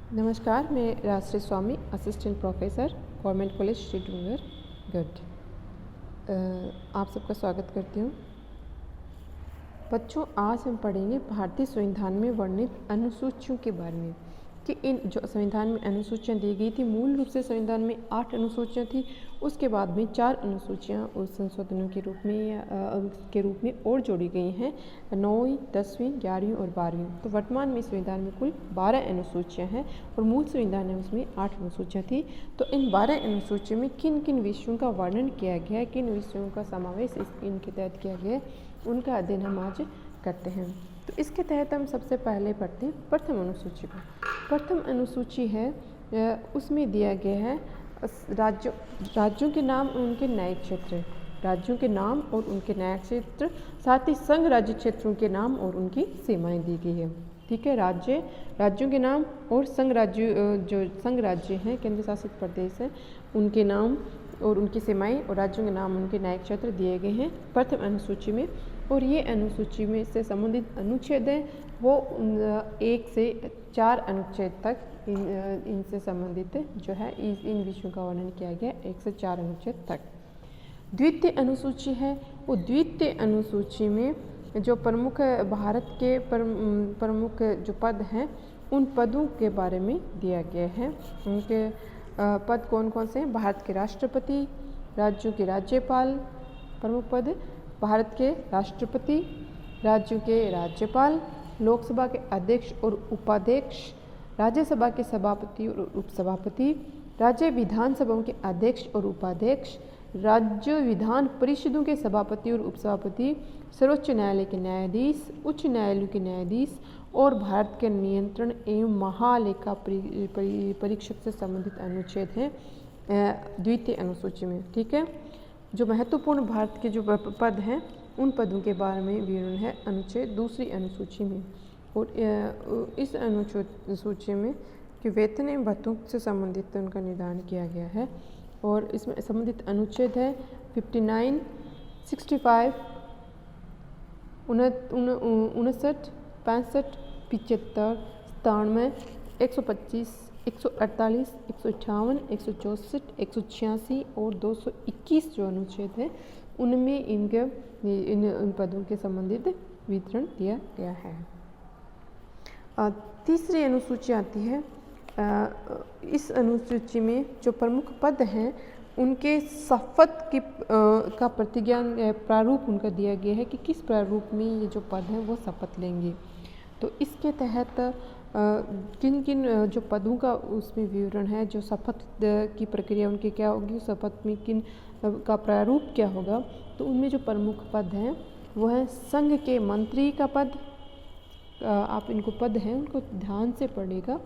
नमस्कार, मैं Rajshree Swami, assistant professor, government college Shri Dungargarh. आप सबका स्वागत करती हूँ। बच्चों, आज हम पढ़ेंगे भारतीय संविधान में वर्णित अनुसूचियों के बारे में कि इन जो संविधान में अनुसूचियाँ दी गई थी, मूल रूप से संविधान में 8 अनुसूचियाँ थी। उसके बाद में 4 अनुसूचियाँ उस संशोधनों के रूप में और जोड़ी गई हैं, 9वीं, 10वीं, 11वीं और 12वीं। तो वर्तमान में संविधान में कुल 12 अनुसूचियाँ हैं और मूल संविधान में उसमें 8 अनुसूचियाँ थी। तो इन 12 अनुसूचियों में किन किन विषयों का वर्णन किया गया है, किन विषयों का समावेश इनके तहत किया गया है, उनका अध्ययन हम आज करते हैं। तो इसके तहत हम सबसे पहले पढ़ते हैं प्रथम अनुसूची को। प्रथम अनुसूची है, उसमें दिया गया है राज्यों के नाम और उनके न्यायिक क्षेत्र, राज्यों के नाम और उनके न्यायिक क्षेत्र, साथ ही संघ राज्य क्षेत्रों के नाम और उनकी सीमाएं दी गई है। ठीक है, राज्यों के नाम और संघ राज्य हैं, केंद्र शासित प्रदेश है, उनके नाम और उनकी सीमाएं और राज्यों के नाम उनके न्यायिक क्षेत्र दिए गए हैं प्रथम अनुसूची में। और ये अनुसूची में से संबंधित अनुच्छेद है वो 1 से 4 अनुच्छेद तक इनसे संबंधित जो है इन विषयों का वर्णन किया गया 1 से 4 अनुच्छेद तक। द्वितीय अनुसूची है, वो द्वितीय अनुसूची में जो प्रमुख भारत के प्रमुख जो पद हैं उन पदों के बारे में दिया गया है। उनके पद कौन कौन से हैं? भारत के राष्ट्रपति, राज्यों के राज्यपाल, प्रमुख पद भारत के राष्ट्रपति, राज्यों के राज्यपाल, लोकसभा के अध्यक्ष और उपाध्यक्ष, राज्यसभा के सभापति और उपसभापति, राज्य विधानसभाओं के अध्यक्ष और उपाध्यक्ष, राज्य विधान परिषदों के सभापति और उपसभापति, सर्वोच्च न्यायालय के न्यायाधीश, उच्च न्यायालयों के न्यायाधीश और भारत के नियंत्रण एवं महालेखा परीक्षक से संबंधित अनुच्छेद हैं द्वितीय अनुसूची में। ठीक है, जो महत्वपूर्ण भारत के जो पद हैं उन पदों के बारे में विवरण है अनुच्छेद दूसरी अनुसूची में। और इस अनुसूची में कि वेतन एवं भत्तों से संबंधित उनका निर्धारण किया गया है। और इसमें संबंधित अनुच्छेद है 59, 65, 59, 65, 75, 97, 125, 148, 158, 164, 186 और 221 जो अनुच्छेद है उनमें इन पदों के संबंधित विवरण दिया गया है। तीसरी अनुसूची आती है। इस अनुसूची में जो प्रमुख पद हैं उनके शपथ का प्रतिज्ञान प्रारूप उनका दिया गया है कि किस प्रारूप में ये जो पद हैं वो शपथ लेंगे। तो इसके तहत किन किन जो पदों का उसमें विवरण है, जो शपथ की प्रक्रिया उनकी क्या होगी, शपथ में किन का प्रारूप क्या होगा। तो उनमें जो प्रमुख पद हैं वो है संघ के मंत्री का पद। आप इनको पद हैं उनको ध्यान से पढ़िएगा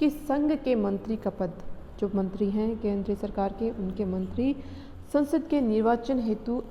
कि संघ के मंत्री का पद, जो मंत्री हैं केंद्रीय सरकार के, उनके मंत्री, संसद के निर्वाचन हेतु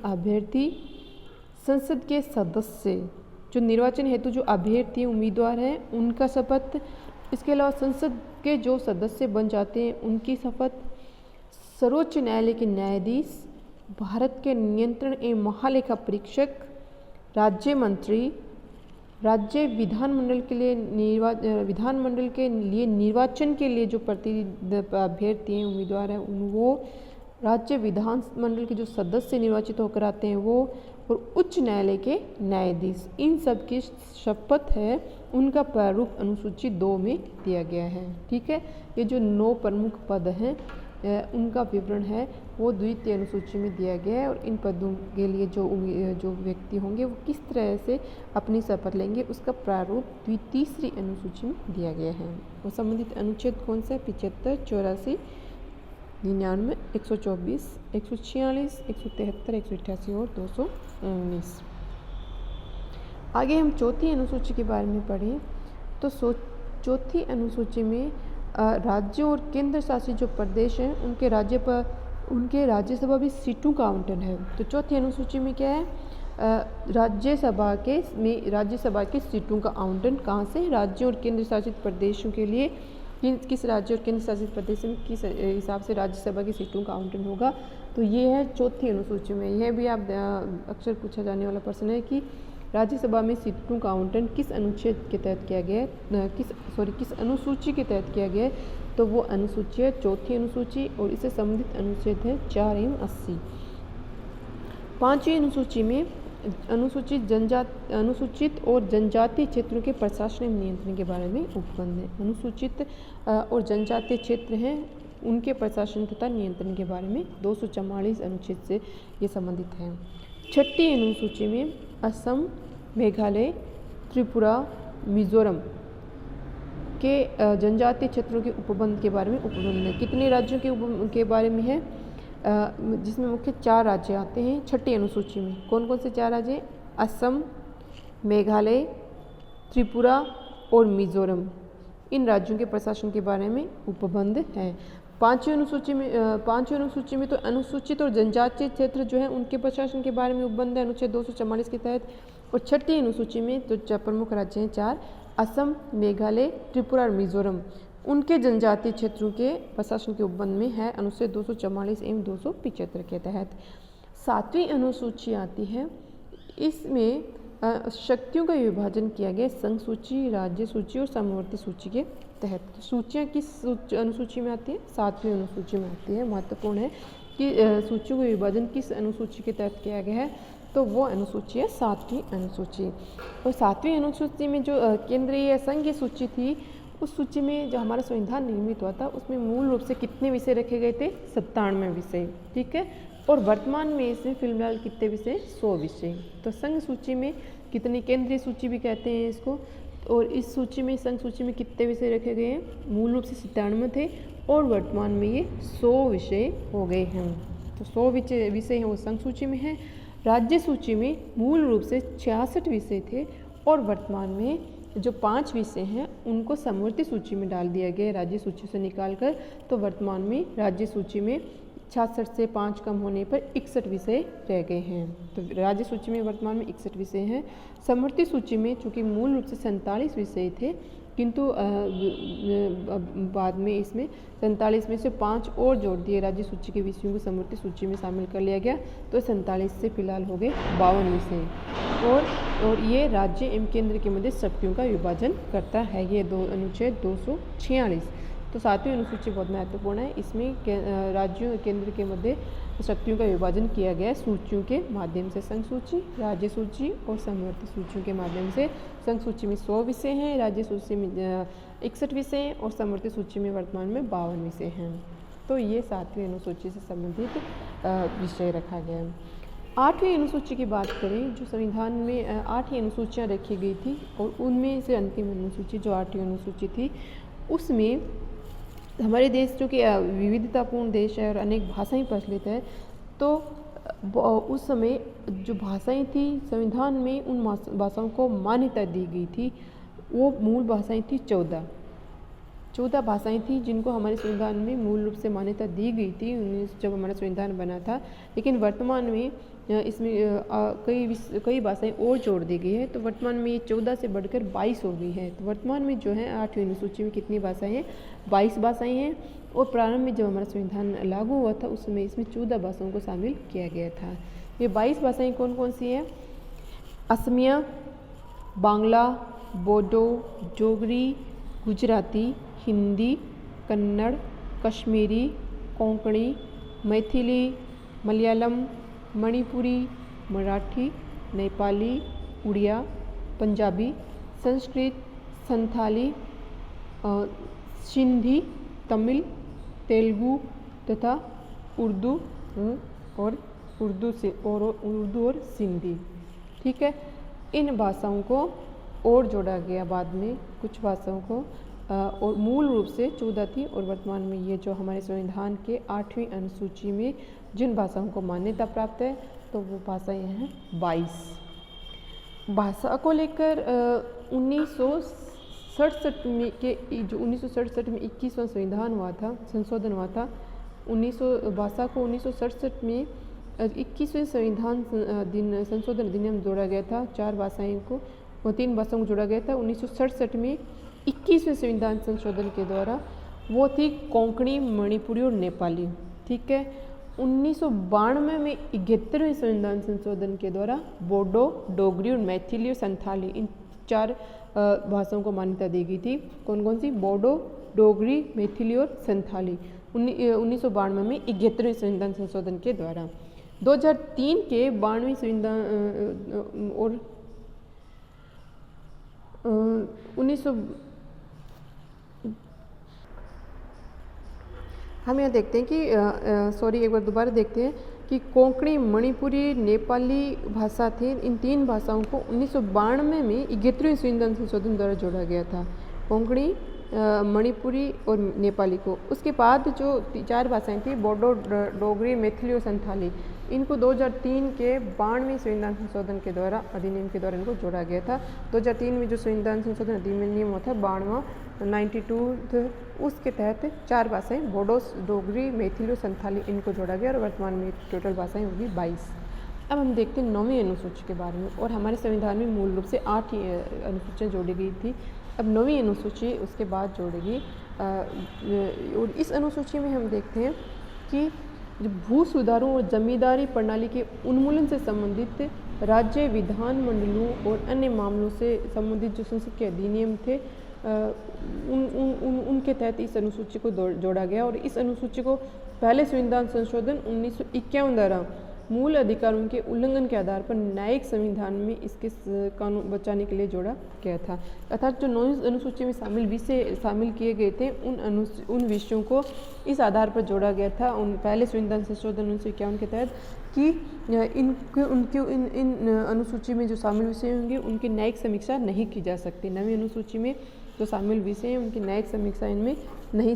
अभ्यर्थी, संसद के सदस्य, जो निर्वाचन हेतु जो अभ्यर्थी उम्मीदवार हैं उनका शपथ। इसके अलावा संसद के जो सदस्य बन जाते हैं उनकी शपथ, सर्वोच्च न्यायालय के न्यायाधीश, भारत के नियंत्रण एवं महालेखा परीक्षक, राज्य मंत्री, राज्य विधानमंडल के लिए निर्वाचन के लिए जो अभ्यर्थी हैं उम्मीदवार हैं वो, राज्य विधानमंडल के जो सदस्य निर्वाचित होकर आते हैं वो, और उच्च न्यायालय के न्यायाधीश, इन सब की शपथ है उनका प्रारूप अनुसूची 2 में दिया गया है। ठीक है, ये जो 9 प्रमुख पद हैं उनका विवरण है वो द्वितीय अनुसूची में दिया गया है। और इन पदों के लिए जो व्यक्ति होंगे वो किस तरह से अपनी शपथ लेंगे उसका प्रारूप तीसरी अनुसूची में दिया गया है। वो संबंधित अनुच्छेद कौन सा है? 75, 84, 99, 124, 146, 173, 188 और 219। आगे हम चौथी अनुसूची के बारे में पढ़ें तो चौथी अनुसूची में राज्यों और केंद्र शासित जो प्रदेश हैं उनके राज्यसभा भी सीटों का आवंटन है। तो चौथी अनुसूची में क्या है? राज्यसभा के सीटों का आवंटन कहाँ से? राज्यों और केंद्र शासित प्रदेशों के लिए किस राज्य और केंद्र शासित प्रदेश में किस हिसाब से राज्यसभा की सीटों का आवंटन होगा। तो ये है चौथी अनुसूची में। यह भी आप अक्सर पूछा जाने वाला प्रश्न है कि राज्यसभा में सीटों का आवंटन किस अनुच्छेद के तहत किया गया है, किस अनुसूची के तहत किया गया है, तो वो अनुसूची है चौथी अनुसूची और इससे संबंधित अनुच्छेद है 4 एवं 80। 5वीं अनुसूची में अनुसूचित और जनजातीय क्षेत्रों के प्रशासन एवं नियंत्रण के बारे में उपबंध है। अनुसूचित और जनजातीय क्षेत्र हैं, उनके प्रशासन तथा नियंत्रण के बारे में 244 अनुच्छेद से ये संबंधित है। 6ठी अनुसूची में असम, मेघालय, त्रिपुरा, मिजोरम के जनजातीय क्षेत्रों के उपबंध के बारे में उपबंध है। कितने राज्यों के बारे में है, जिसमें मुख्य 4 राज्य आते हैं 6ठी अनुसूची में। कौन कौन से 4 राज्य? असम, मेघालय, त्रिपुरा और मिजोरम। इन राज्यों के प्रशासन के बारे में उपबंध है। 5वीं अनुसूची में तो अनुसूचित और जनजातीय क्षेत्र जो है उनके प्रशासन के बारे में उपबंध है अनुच्छेद 244 के तहत। और 6ठी अनुसूची में जो प्रमुख राज्य हैं 4, असम, मेघालय, त्रिपुरा और मिजोरम, उनके जनजातीय क्षेत्रों के प्रशासन के उपबंध में है अनुच्छेद 244 एवं 275 के तहत। 7वीं अनुसूची आती है, इसमें शक्तियों का विभाजन किया गया संघ सूची, राज्य सूची और समवर्ती सूची के तहत। सूचियाँ किस अनुसूची में आती है? 7वीं अनुसूची में आती है। महत्वपूर्ण है कि सूचियों का विभाजन किस अनुसूची के तहत किया गया है, तो वो अनुसूची है 7वीं अनुसूची। और 7वीं अनुसूची में जो केंद्रीय संघीय सूची थी, उस सूची में जो हमारा संविधान निर्मित हुआ था उसमें मूल रूप से कितने विषय रखे गए थे? 97 विषय, ठीक है। और वर्तमान में इसमें फिलहाल कितने विषय? 100 विषय। तो संघ सूची में कितनी, केंद्रीय सूची भी कहते हैं इसको, और इस सूची में संघ सूची में कितने विषय रखे गए हैं? मूल रूप से 97 थे और वर्तमान में ये 100 विषय हो गए हैं। तो 100 विषय हैं वो संघ सूची में हैं। राज्य सूची में मूल रूप से 66 विषय थे और वर्तमान में जो 5 विषय हैं उनको समवर्ती सूची में डाल दिया गया है राज्य सूची से निकालकर। तो वर्तमान में राज्य सूची में 66 से 5 कम होने पर 61 विषय रह गए हैं। तो राज्य सूची में वर्तमान में 61 विषय हैं। समवर्ती सूची में चूँकि मूल रूप से 47 विषय थे, किंतु बाद में इसमें 47 में से 5 और जोड़ दिए, राज्य सूची के विषयों को समवर्ती सूची में शामिल कर लिया गया। तो 47 से फिलहाल हो गए 52 विषय। और ये राज्य एवं केंद्र के मध्य शक्तियों का विभाजन करता है, ये अनुच्छेद 246। तो 7वीं अनुसूची बहुत महत्वपूर्ण है। इसमें राज्यों और केंद्र के मध्य शक्तियों का विभाजन किया गया है सूचियों के माध्यम से। संघ सूची, राज्य सूची और समवर्ती सूचियों के माध्यम से। संघ सूची में 100 विषय हैं, राज्य सूची में 61 विषय हैं और समवर्ती सूची में वर्तमान में 52 विषय हैं। तो ये 7वीं अनुसूची से संबंधित विषय रखा गया है। 8वीं अनुसूची की बात करें, जो संविधान में 8 ही अनुसूचियाँ रखी गई थी और उनमें से अंतिम अनुसूची जो 8वीं अनुसूची थी, उसमें हमारे देश जो कि विविधतापूर्ण देश है और अनेक भाषाएं प्रचलित है, तो उस समय जो भाषाएं थी संविधान में उन भाषाओं को मान्यता दी गई थी। वो मूल भाषाएं थी 14 भाषाएं थी जिनको हमारे संविधान में मूल रूप से मान्यता दी गई थी जब हमारा संविधान बना था। लेकिन वर्तमान में इसमें कई भाषाएं और जोड़ दी गई है, तो वर्तमान में ये 14 से बढ़कर 22 हो गई है। तो वर्तमान में जो है 8वीं अनुसूची में कितनी भाषाएं हैं? 22 भाषाएं हैं। और प्रारंभ में जब हमारा संविधान लागू हुआ था उस समय इसमें 14 भाषाओं को शामिल किया गया था। ये 22 भाषाएं कौन कौन सी हैं? असमिया, बांग्ला, बोडो, डोगरी, गुजराती, हिंदी, कन्नड़, कश्मीरी, कोंकणी, मैथिली, मलयालम, मणिपुरी, मराठी, नेपाली, उड़िया, पंजाबी, संस्कृत, संथाली, सिंधी, तमिल, तेलुगु तथा उर्दू और सिंधी। ठीक है, इन भाषाओं को और जोड़ा गया बाद में कुछ भाषाओं को, और मूल रूप से 14 थी और वर्तमान में ये जो हमारे संविधान के 8वीं अनुसूची में जिन भाषाओं को मान्यता प्राप्त है तो वो भाषाएं हैं 22। भाषा को लेकर 1967 में जो 1967 में 21वां संविधान हुआ था, संशोधन हुआ था। भाषा को 1967 में 21वें संविधान संशोधन अधिनियम जोड़ा गया था। 4 भाषाएं को, 3 भाषाओं को जोड़ा गया था 1967 में 21वें संविधान संशोधन के द्वारा। वो थी कोंकणी, मणिपुरी और नेपाली। ठीक है, 1992 में 71वें संविधान संशोधन के द्वारा बोडो, डोगरी और मैथिली और संथाली इन 4 भाषाओं को मान्यता दी गई थी। कौन कौन सी? बोडो, डोगरी, मैथिली और संथाली 1992 में 71वें संविधान संशोधन के द्वारा। 2003 के 92वें संविधान और 1900 हम यहाँ देखते हैं कि एक बार दोबारा देखते हैं कि कोंकणी, मणिपुरी, नेपाली भाषा थे। इन 3 भाषाओं को 1992 में 71वें संविधान संशोधन द्वारा जोड़ा गया था। कोंकणी, मणिपुरी और नेपाली को। उसके बाद जो 4 भाषाएं थी, बोडो, डोगरी, मैथिली और संथाली, इनको 2003 के 92वें संविधान संशोधन के द्वारा, अधिनियम के द्वारा इनको जोड़ा गया था। 2003 में जो संविधान संशोधन अधिनियम हुआ था 92वां 92 उसके तहत 4 भाषाएं बोडो, डोगरी, मैथिली और संथाली इनको जोड़ा गया और वर्तमान में टोटल भाषाएं होगी 22। अब हम देखते हैं 9वीं अनुसूची के बारे में। और हमारे संविधान में मूल रूप से 8 ही अनुसूचियाँ जोड़ी गई थी। अब 9वीं अनुसूची उसके बाद जोड़ेगी। और इस अनुसूची में हम देखते हैं कि भू सुधारों और जमींदारी प्रणाली के उन्मूलन से संबंधित राज्य विधानमंडलों और अन्य मामलों से संबंधित जो संसद के अधिनियम थे उनके तहत इस अनुसूची को जोड़ा गया। और इस अनुसूची को पहले संविधान संशोधन 1951 द्वारा मूल अधिकारों के उल्लंघन के आधार पर न्यायिक संविधान में इसके कानून बचाने के लिए जोड़ा गया था। अर्थात जो 9वीं अनुसूची में शामिल विषय शामिल किए गए थे उन विषयों को इस आधार पर जोड़ा गया था उन पहले संविधान संशोधन 1951 के तहत कि इन अनुसूची में जो शामिल विषय होंगे उनकी न्यायिक समीक्षा नहीं की जा सकती। 9वीं अनुसूची में जो शामिल विषय हैं उनकी न्यायिक समीक्षा इनमें नहीं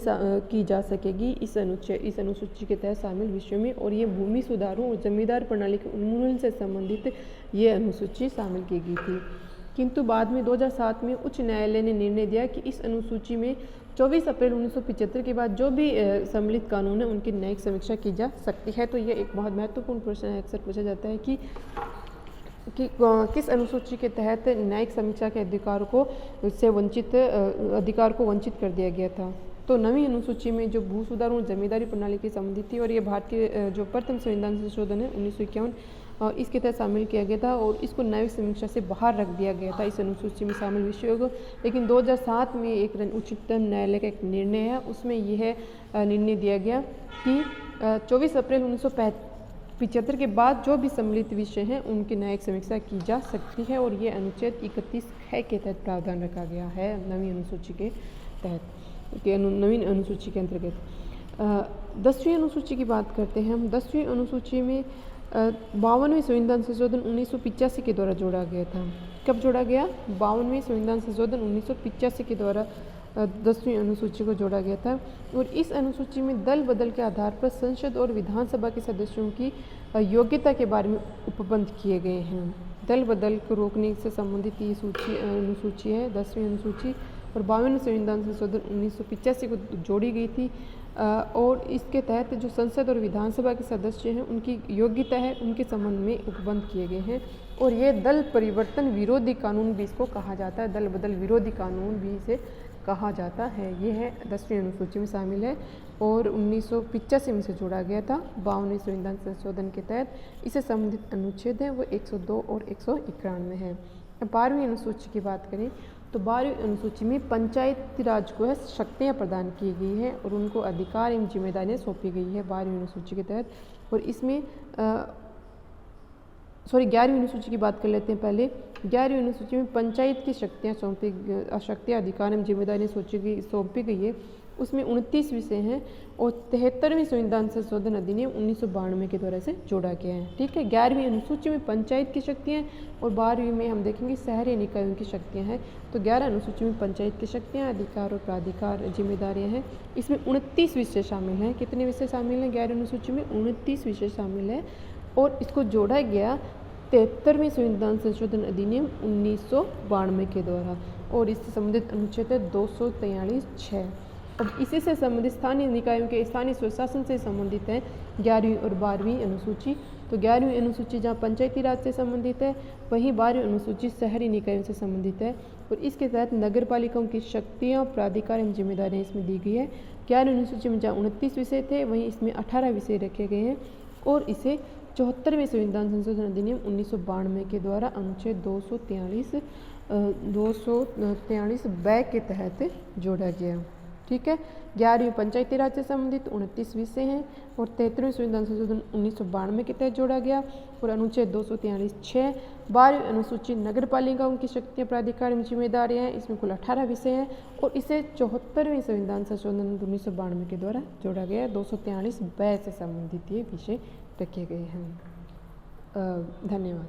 की जा सकेगी इस अनुसूची के तहत शामिल विषयों में। और ये भूमि सुधारों और जमींदार प्रणाली के उन्मूलन से संबंधित ये अनुसूची शामिल की गई थी। किंतु बाद में 2007 में उच्च न्यायालय ने निर्णय दिया कि इस अनुसूची में 24 अप्रैल 1975 के बाद जो भी सम्मिलित कानून है उनकी न्यायिक समीक्षा की जा सकती है। तो ये एक बहुत महत्वपूर्ण प्रश्न है, अक्सर पूछा जाता है कि किस अनुसूची के तहत न्यायिक समीक्षा के अधिकार को वंचित कर दिया गया था। तो 9वीं अनुसूची में जो भू सुधार और जमींदारी प्रणाली के संबंधित थी और ये भारत के जो प्रथम संविधान संशोधन है 1951 और इसके तहत शामिल किया गया था और इसको न्यायिक समीक्षा से बाहर रख दिया गया था इस अनुसूची में शामिल विषयों को। लेकिन 2007 में एक उच्चतम न्यायालय का एक निर्णय है, उसमें यह निर्णय दिया गया कि 24 अप्रैल 1975 के बाद जो भी सम्मिलित विषय हैं उनकी न्यायिक समीक्षा की जा सकती है और ये अनुच्छेद 31 के तहत प्रावधान रखा गया है 9वीं अनुसूची के तहत 9वीं अनुसूची के अंतर्गत। 10वीं अनुसूची की बात करते हैं हम। 10वीं अनुसूची में 52वें संविधान संशोधन 1985 के द्वारा जोड़ा गया था। कब जोड़ा गया? 52वें संविधान संशोधन 1985 के द्वारा 10वीं अनुसूची को जोड़ा गया था। और इस अनुसूची में दल बदल के आधार पर संसद और विधानसभा के सदस्यों की योग्यता के बारे में उपबंध किए गए हैं। दल बदल को रोकने से संबंधित ये अनुसूची है 10वीं अनुसूची। और 52वें संविधान संशोधन 1985 को जोड़ी गई थी और इसके तहत जो संसद और विधानसभा के सदस्य हैं उनकी योग्यता है उनके संबंध में उपबंध किए गए हैं। और ये दल परिवर्तन विरोधी कानून भी इसको कहा जाता है, दल बदल विरोधी कानून भी इसे कहा जाता है। ये है 10वीं अनुसूची में शामिल है और 1985 में से जोड़ा गया था 52वें संविधान संशोधन के तहत। इससे संबंधित अनुच्छेद है वो 102 और 191 है। अब 12वीं अनुसूची की बात करें तो 12वीं अनुसूची में पंचायती राज को शक्तियाँ प्रदान की गई है और उनको अधिकार एवं जिम्मेदारियाँ सौंपी गई है 12वीं अनुसूची के तहत। और इसमें 11वीं अनुसूची की बात कर लेते हैं पहले। 11वीं अनुसूची में पंचायत की शक्तियाँ अधिकार एवं जिम्मेदारियाँ सौंपी गई है। उसमें 29 विषय हैं और 73वें संविधान संशोधन अधिनियम 1992 के द्वारा से जोड़ा गया है। ठीक है, 11वीं अनुसूची में पंचायत की शक्तियाँ और 12वीं में हम देखेंगे शहरी निकायों की शक्तियाँ हैं। तो 11 अनुसूची में पंचायत की शक्तियाँ, अधिकार और प्राधिकार जिम्मेदारियाँ हैं। इसमें 29 विषय शामिल हैं। कितने विषय शामिल हैं? 11वीं अनुसूची में 29 विषय शामिल है और इसको जोड़ा गया 73वें संविधान संशोधन अधिनियम 1992 के द्वारा और इससे संबंधित अनुच्छेद है 243(6). अब इसी से संबंधित स्थानीय निकायों के स्थानीय स्वशासन से संबंधित है 11वीं और 12वीं अनुसूची। तो 11वीं अनुसूची जहाँ पंचायती राज से संबंधित है, वहीं 12वीं अनुसूची शहरी निकायों से संबंधित है। और इसके तहत नगर पालिकाओं की शक्तियाँ, प्राधिकार एवं जिम्मेदारियाँ इसमें दी गई है। 11वीं अनुसूची में जहाँ 29 विषय थे, वहीं इसमें 18 विषय रखे गए हैं और इसे 74वें संविधान संशोधन अधिनियम 1992 के द्वारा अनुच्छेद 243 ब के तहत जोड़ा गया। ठीक है, 11वीं पंचायती राज से संबंधित 29 विषय हैं और 73वें संविधान संशोधन 1992 के तहत जोड़ा गया। और अनुच्छेद 243(6) 12वीं अनुसूची नगर पालिकाओं की शक्तियाँ, प्राधिकार एवं जिम्मेदारियाँ हैं, इसमें कुल 18 विषय हैं और इसे 74वें संविधान संशोधन 1992 के द्वारा जोड़ा गया है। 243 ब से संबंधित ये विषय रखे गए हैं। धन्यवाद।